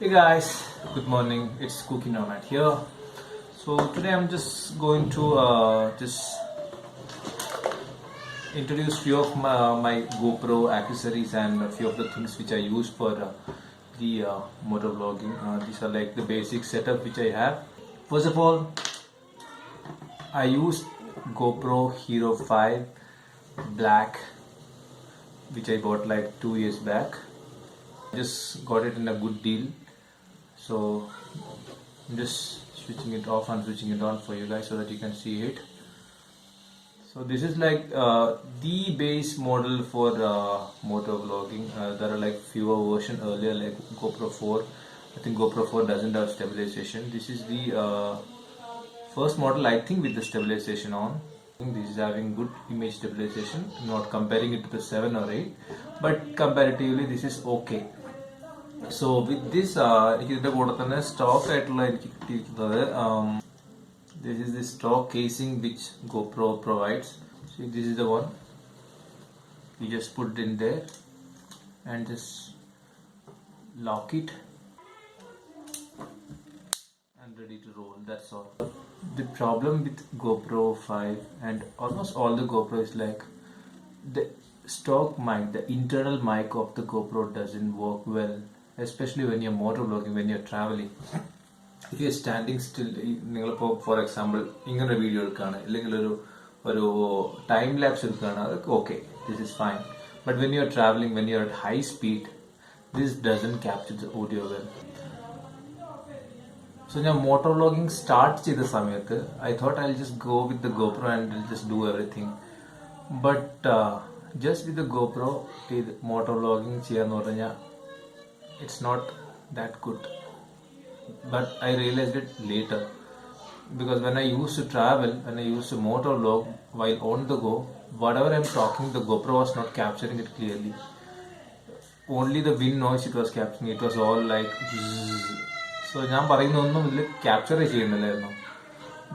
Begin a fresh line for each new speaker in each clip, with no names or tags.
Hey guys, good morning. It's Cookie Nomad here. So today I'm just going to just introduce few of my GoPro accessories and a few of the things which I use for the motor vlogging. These are like the basic setup which I have. First of all, I use GoPro Hero 5 Black, which I bought like 2 years back. Just got it in a good deal. So I'm just switching it off and switching it on for you guys so that you can see it. So this is like the base model for motor vlogging. There are like fewer version earlier like GoPro 4. I think GoPro 4 doesn't have stabilization. This is the first model I think with the stabilization on. I think this is having good image stabilization. I'm not comparing it to the 7 or 8, but comparatively this is okay. So with this എനിക്ക് ഇതിന്റെ കൂടെ തന്നെ stock ആയിട്ടുള്ള എനിക്ക് കിട്ടിയിരിക്കുന്നത് this is the stock casing which GoPro provides. See, this is the one. You just put it in there and just lock it and ready to roll. That's all. The problem with GoPro 5 and almost all the GoPro is like the stock mic, the internal mic of the GoPro doesn't work well, especially when you're motor vlogging, when you're traveling. If you're standing still, നിങ്ങളിപ്പോൾ for example ഇങ്ങനെ ഒരു video എടുക്കുകയാണ് അല്ലെങ്കിൽ ഒരു time lapse എടുക്കുകയാണ് അതൊക്കെ okay this is fine but when you are travelling when you are at high speed this doesn't capture the audio well. So ഞാൻ motor vlogging start ചെയ്ത സമയത്ത് I thought I just go with the GoPro and just do everything but just with the GoPro ഇത് motor vlogging ചെയ്യാന്ന് പറഞ്ഞാൽ it's not that good. But I realized it later because when I used to travel, when I used to motor vlog while on the go, whatever I'm talking, the GoPro was not capturing it clearly. Only the wind noise it was capturing. It was all like so ഞാൻ പറയുന്ന ഒന്നും ഇതിൽ capture ചെയ്യുന്നില്ലായിരുന്നു.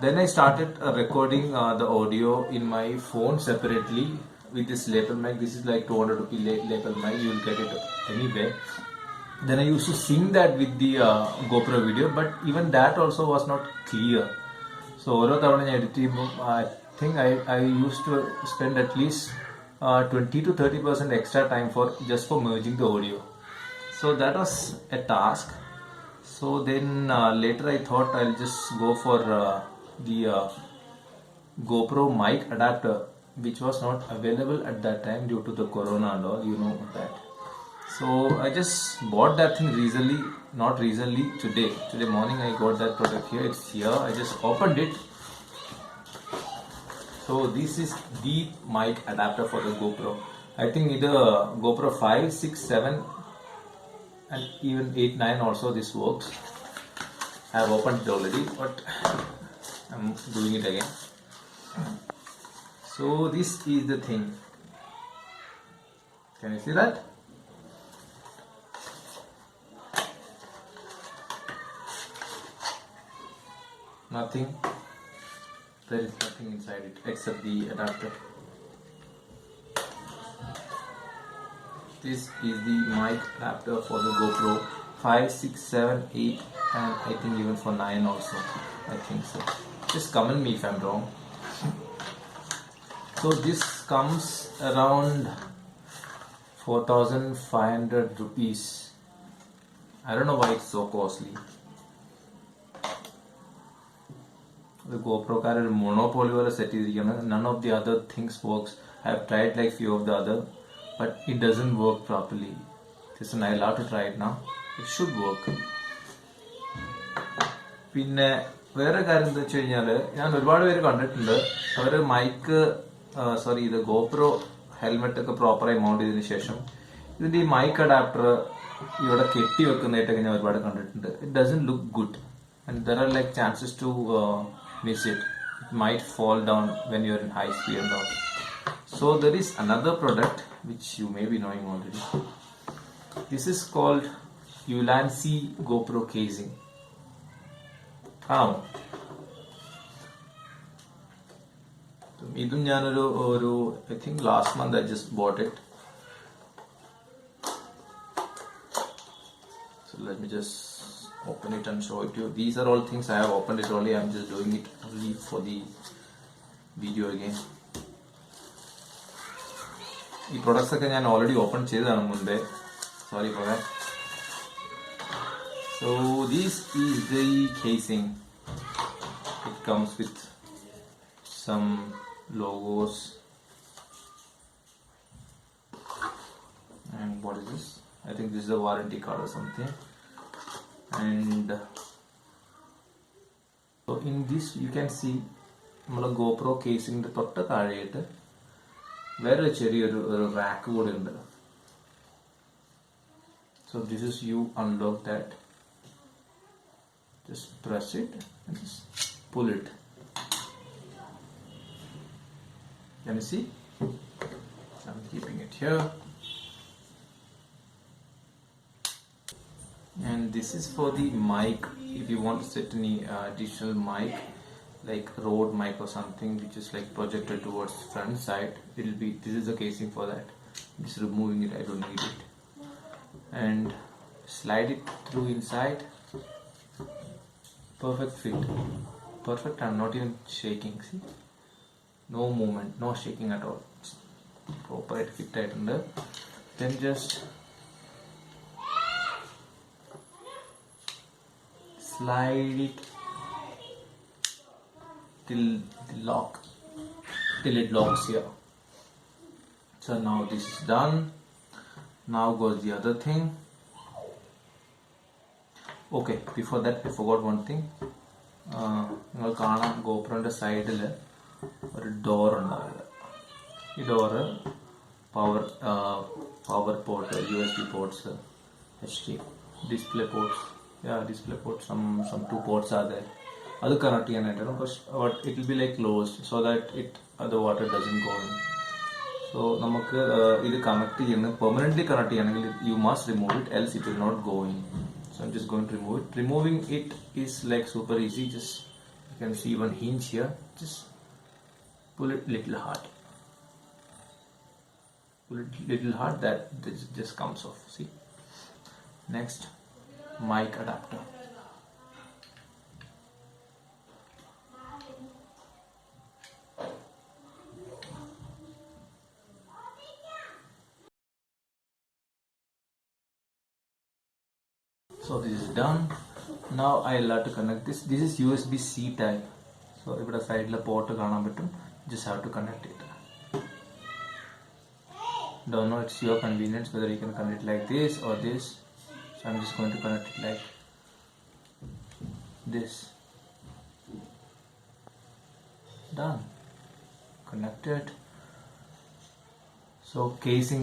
Then I started recording the audio in my phone separately with this lapel mic. This is like 200 rupee lapel mic. You will get it anywhere. Then I used to sing that with the GoPro video, but even that also was not clear. So ഓരോ തവണ ഞാൻ edit ചെയ്യുമ്പോൾ I think I used to spend at least 20 to 30% extra time just for merging the audio. So that was a task. So then later I thought I'll just go for the GoPro mic adapter, which was not available at that time due to the corona and all, you know that. So I just bought that thing today morning I got that product here. It's here. I just opened it. So this is the mic adapter for the GoPro. I think either GoPro 5, 6, 7 and even 8, 9 also this works. I have opened it already, but I'm doing it again. So this is the thing. Can you see that? Nothing. There is nothing inside it except the adapter. This is the mic adapter for the GoPro 5, 6, 7, 8 and I think even for 9 also. I think so. Just comment me if I'm wrong. So this comes around 4,500 rupees. I don't know why it's so costly. The GoPro car is monopoly wala set ചെയ്തിരിക്കുകയാണ്. None of the other things works. I have tried like few of the other, but it doesn't work properly. Listen, I'll have to try it now. It should work. പിന്നെ വേറെ കാര്യം എന്താ വെച്ച് കഴിഞ്ഞാല് ഞാൻ ഒരുപാട് പേര് കണ്ടിട്ടുണ്ട് അവര് ഇത് GoPro ഹെൽമെറ്റ് ഒക്കെ പ്രോപ്പറായി മൗണ്ട് ചെയ്തതിനു ശേഷം ഇതിന്റെ ഈ മൈക്ക് അഡാപ്റ്റർ ഇവിടെ കെട്ടി വെക്കുന്നതായിട്ടൊക്കെ ഞാൻ ഒരുപാട് കണ്ടിട്ടുണ്ട്. It doesn't look good and there are like chances to miss it. It might fall down when you're in high speed and all. So there is another product which you may be knowing already. This is called Ulanzi GoPro casing. ഇതും ഞാനൊരു I think last month I just bought it. So let me just open it and show it to you. These are all things I have opened it only. I'm just doing it only for the video again. ഈ products ഒക്കെ ഞാൻ already open ചെയ്തതാണ് മുൻപേ. Sorry for that. So this is the casing. It comes with some logos. And what is this? I think this is a warranty card or something. And so in this you can see നമ്മളെ GoPro casing തൊട്ട് താഴെയായിട്ട് വേറെ ചെറിയൊരു rack കൂടെ ഉണ്ട്. So this is, you unlock that, just press it and just pull it. Can you see? I'm keeping it here. And this is for the mic. If you want to set any additional mic, like Rode mic or something which is like projected towards front side, it'll be, this is the casing for that. Just removing it, I don't need it. And slide it through inside. Perfect fit, perfect. I'm not even shaking, see, no movement, no shaking at all. Proper fit ആയിട്ടുണ്ട്. Then just slide it till it locks here. So now this is done. Now goes the other thing. Okay, before that I forgot one thing. നിങ്ങൾ കാണാം GoProന്റെ സൈഡിൽ ഒരു door ഉണ്ടാവില്ല. ഈ door power port, USB ports, HD display ports, display ports, some 2 ports are there. അത് connect ചെയ്യാനായിട്ടാണ്. but it will be like closed so that the water doesn't go in. So നമുക്ക് ഇത് കണക്ട് ചെയ്യുന്ന permanently connect ചെയ്യണമെങ്കിൽ you must remove it, else it will not go in. So I'm just going to remove it. Removing it is like super easy. Just you can see one hinge here. Just pull it little hard. Pull it little hard, that this just comes off. See. Next, mic adapter. So this is done. Now I'll have to connect this. This is USB-C type. So ഇവിടെ സൈഡിലെ port കാണാൻ പറ്റും. Just have to connect it. Don't know, it's your convenience whether you can connect like this or this. So I'm just going to connect it like this. Done. Connected. So casing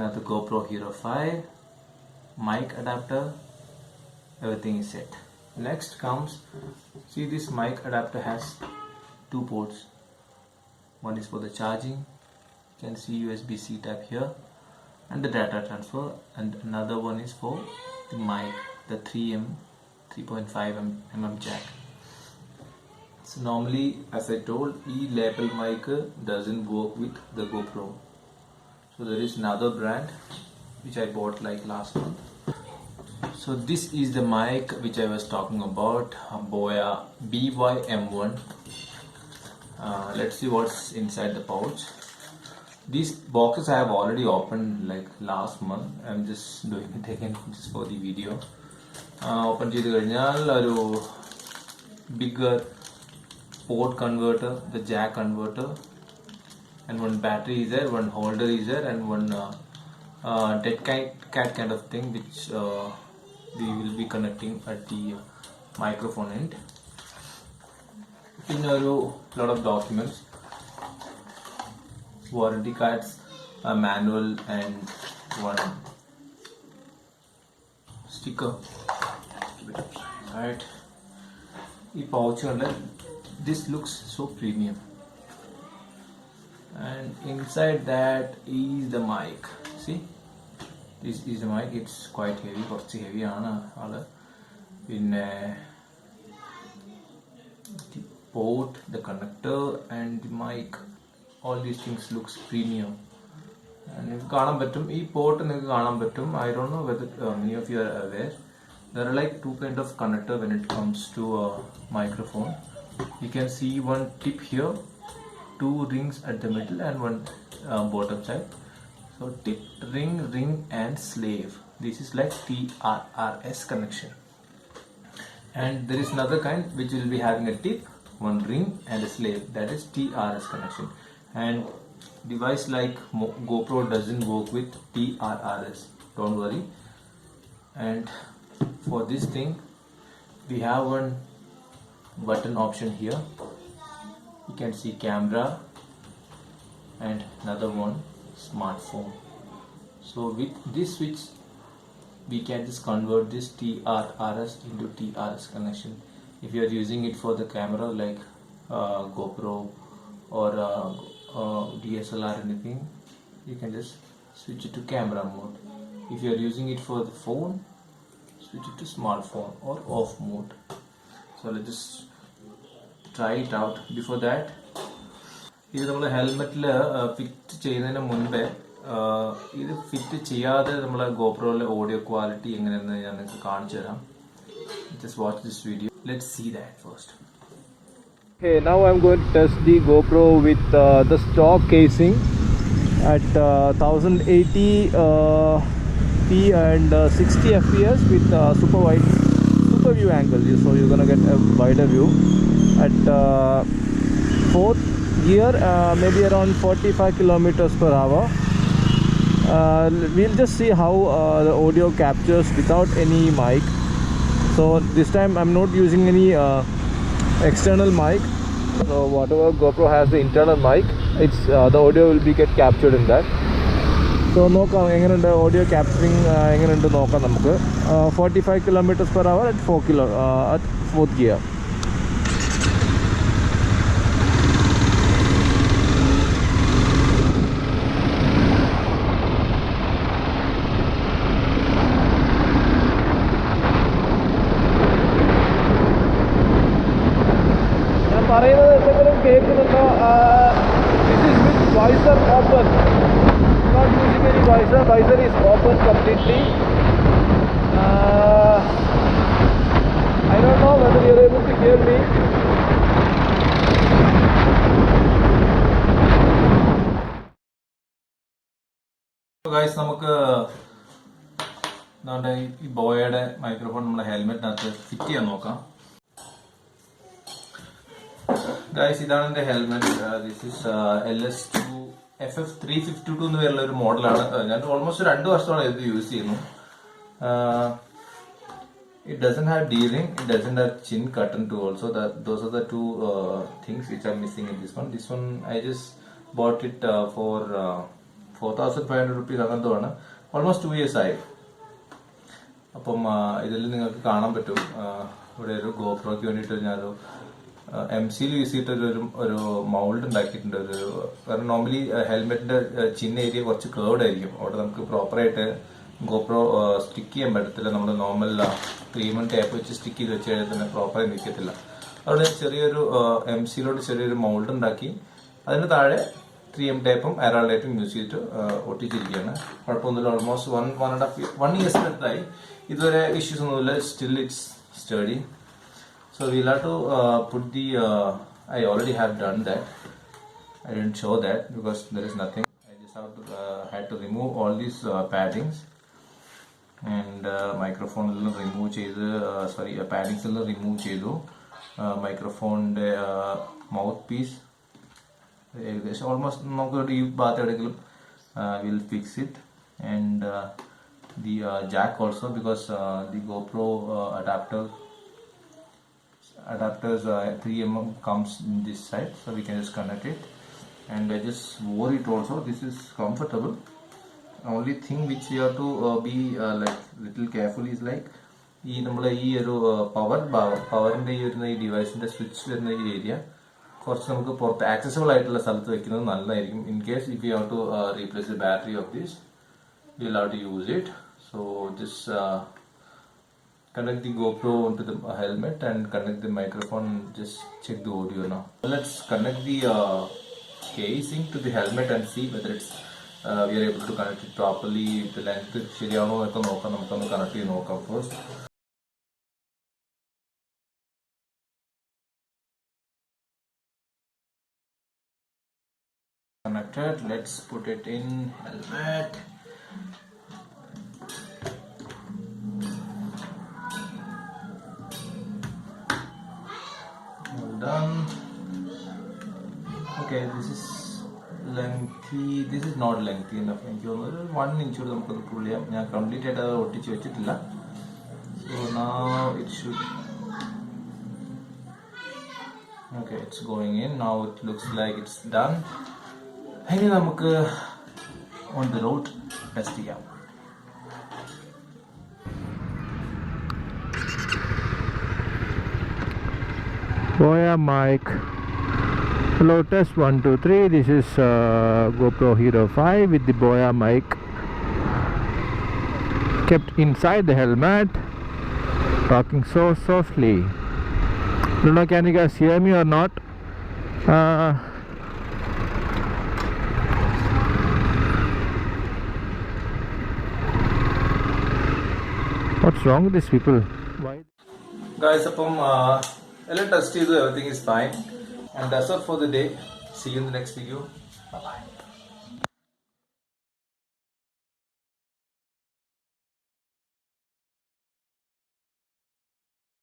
now the GoPro Hero 5. Mic adapter, everything is set. Next comes, see, this mic adapter has 2 ports. One is for the charging, you can see USB-C type here, and the data transfer, and another one is for the mic, the 3.5 mm jack. So normally, as I told, e-label mic doesn't work with the GoPro. So there is another brand which I bought like last month. So this is the mic which I was talking about, Boya BY-M1. Let's see what's inside the pouch. These boxes I have already opened like last month. I'm just doing it again just for the video. Open ചെയ്തു കഴിഞ്ഞാൽ ഒരു bigger port converter, the jack converter, and one battery is there, one holder is there, and one dead cat kind of thing which we will be connecting at the microphone end. In a lot of documents, warranty cards, a manual, and one sticker. Right. This pouch, this looks so premium. And inside that is the mic. See, this is the mic. It's quite heavy. Quite heavy, in the port, the connector, and the mic. All these things looks premium. And if കാണാൻ പറ്റും ഈ port നിങ്ങൾക്ക് കാണാൻ പറ്റും. I don't know whether many of you are aware. There are like two kind of connector when it comes to a microphone. You can see one tip here, two rings at the middle and one bottom side. So tip, ring and slave. This is like TRRS connection. And there is another kind which will be having a tip, one ring and a slave, that is TRS connection. And device like GoPro doesn't work with TRRS, don't worry. And for this thing we have one button option here. You can see camera and another one smartphone. So with this switch we can just convert this TRRS into TRS connection. If you are using it for the camera like GoPro or DSLR anything, you can just switch it to camera mode. If you are using it for the phone, switch it to smartphone or off mode. So let's just try it out. Before that, ഇത് നമ്മൾ ഹെൽമെറ്റിൽ fit ചെയ്യുന്നതിന് മുൻപേ ഇത് fit ചെയ്യാതെ നമ്മളെ ഗോപ്രോയിലെ audio quality എങ്ങനെയെന്ന് ഞാൻ നിങ്ങൾക്ക് കാണിച്ചു തരാം. Just watch this video. Let's see that first. Okay, now I'm going to test the GoPro with the stock casing at 1080 p and 60 fps with super view angle. So you're gonna get a wider view at fourth gear, maybe around 45 kilometers per hour. We'll just see how the audio captures without any mic. So this time I'm not using any external mic. So whatever GoPro has the internal mic, it's the audio will be get captured in that. So നോക്കാം എങ്ങനെയുണ്ട് audio capturing എങ്ങനെയുണ്ട് നോക്കാം നമുക്ക്. 45 kilometers per hour at 4th gear. പറയുന്നത് എന്തെങ്കിലും കേൾക്കുന്നുണ്ടോ? This is with visor open, not using any visor. Visor is open completely. I don't know whether you are able to hear me. Guys, നമുക്ക് ഈ ബോയയുടെ microphone നമ്മുടെ ഹെൽമെറ്റിനകത്ത് fit ചെയ്യാൻ നോക്കാം. Guys, ഇതാണ് എൻ്റെ helmet. This is LS2 FF352 എന്ന് പേരുള്ള ഒരു മോഡലാണ്. ഞാൻ ഓൾമോസ്റ്റ് 2 വർഷത്തോളം ഇത് യൂസ് ചെയ്യുന്നു. It doesn't have D-ring, it doesn't have chin curtain too also. Those are the two things which are missing in this one. This one I just bought it for 4,500 rupees അങ്ങനത്താണ്. Almost 2 years ആയി. അപ്പം ഇതിൽ നിങ്ങൾക്ക് കാണാൻ പറ്റും ഇവിടെ ഒരു ഗോപ്രോയ്ക്ക് വേണ്ടിയിട്ട് ഞാനൊരു MCയിൽ യൂസ് ചെയ്തിട്ടൊരു ഒരു മൗൾഡ് ഉണ്ടാക്കിയിട്ടുണ്ട്. കാരണം നോർമലി ഹെൽമെറ്റിന്റെ ചിന്ന ഏരിയ കുറച്ച് കേർഡ് ആയിരിക്കും. അവിടെ നമുക്ക് പ്രോപ്പറായിട്ട് ഗോപ്രോ സ്റ്റിക്ക് ചെയ്യാൻ പറ്റത്തില്ല. നമ്മൾ നോർമൽ ക്രീമും ടേപ്പ് വെച്ച് സ്റ്റിക്ക് ചെയ്ത് വെച്ച് കഴിഞ്ഞാൽ തന്നെ പ്രോപ്പറായി നിൽക്കത്തില്ല. അവിടെ ചെറിയൊരു MCയിലോട്ട് ചെറിയൊരു മൗൾഡ് ഉണ്ടാക്കി അതിന് താഴെ 3M ടേപ്പും അയറാൾ ടേപ്പും യൂസ് ചെയ്തിട്ട് ഒട്ടിച്ചിരിക്കുകയാണ്. കുഴപ്പമൊന്നുമില്ല. ഓൾമോസ്റ്റ് 1 years അടുത്തായി. ഇതുവരെ ഇഷ്യൂസ് ഒന്നുമില്ല. Still it's study. So we'll have to put the I already have done that. I didn't show that because there is nothing. I just had to remove all these paddings and microphone remove ചെയ്തു. Paddings remove ചെയ്തു. Microphone mouthpiece ഏകദേശം almost നമുക്ക് ഈ ഭാഗത്ത് എവിടെയെങ്കിലും we'll fix it. And the jack also, because the GoPro adapters 3mm comes in this side, so we can just connect it. And I just wore it also. This is comfortable. Only thing which you have to be like little careful is like ഈ നമ്മളെ ഈ ഒരു പവറിന്റെ ഈ ഡിവൈസിന്റെ switch വരുന്ന ഈ area കുറച്ച് നമുക്ക് പുറത്ത് ആക്സസിബിൾ ആയിട്ടുള്ള സ്ഥലത്ത് വെക്കുന്നത് നല്ലതായിരിക്കും. In case if you have to replace the battery of this, you will have to use it. So just connect the GoPro onto the helmet and connect the microphone and just check the audio now. Let's connect the casing to the helmet and see whether it's we are able to connect it properly. The length ശരിയാണോ എന്നൊക്കെ നോക്കാം. നമുക്കൊന്ന് connect ചെയ്ത് നോക്കാം first. Connected. Let's put it in helmet. Well done. Okay, this is lengthy. This is not lengthy enough. എനിക്ക് തോന്നുന്നു 1 inch നമുക്കത് പുള്ളി ചെയ്യാം. ഞാൻ കംപ്ലീറ്റ് ആയിട്ട് അത് ഒട്ടിച്ച് വെച്ചിട്ടില്ല. So now it should. Okay, it's going in. Now it looks like it's done. ഇനി നമുക്ക് on the road ടെസ്റ്റ് ചെയ്യാം. Boya mic. Hello, test 1 2 3. This is GoPro Hero 5 with the Boya mic kept inside the helmet, talking so softly. Don't know, can you guys hear me or not? What's wrong with these people? Why? Guys, അപ്പം എല്ലാം test ചെയ്തു, everything is fine, and that's all for the day. See you in the next video. Bye bye.